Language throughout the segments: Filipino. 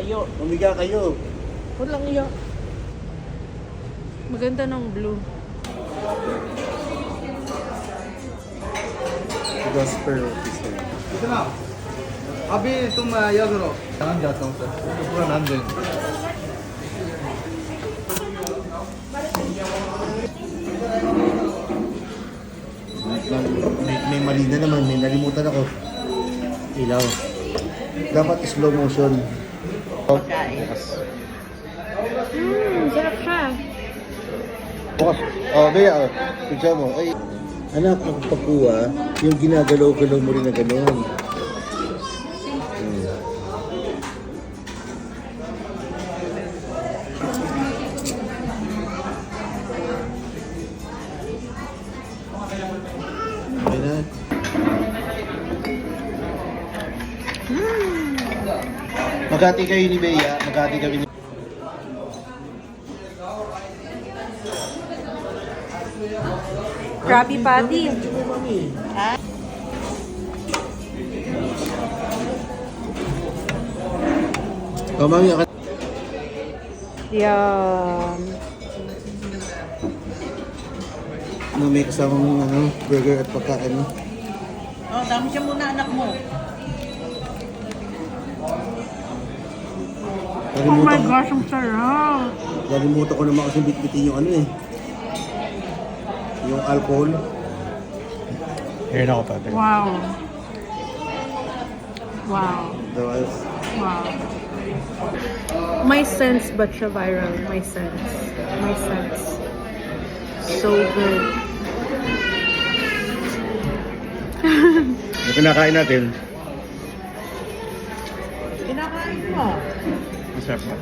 kayo. Umiga kayo. Walang iya. Maganda ng blue. Gosper officer. いくな。अभी तुम यह करो। जान जाता हूँ सर। पूरा नाम देंगे। May mali na naman. May nalimutan ako. Ilaw. Dapat slow motion. Sarap siya. Bukas. Oh, Bea. Picture mo. Ay. Anak, ang pakuha, yung ginagalaw-galaw mo rin na gano'n. Okay na. Magati kayo ni Bea. Magati kami ni... Krabby Patty. Oh, mami, akan... Yum. May kasamang burger at pagkain. Oh, dami siya muna anak mo. Oh my gosh, ang sarap. Nalimutan ko naman kasi bitbitin yung yung alcohol. Here na ako tatay. Wow. Wow. Otherwise, Wow. My sense ba siya viral? My sense. My sense. So good. yung kinakain natin, Kinakain mo. Masarap na.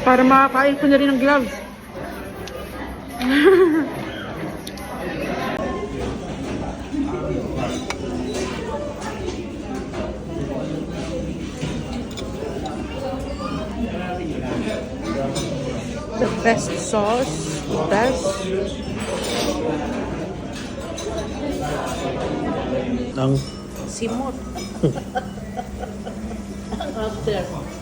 Para makakain ko na rin ng gloves. The best sauce. Best. ang Simot. Ang after.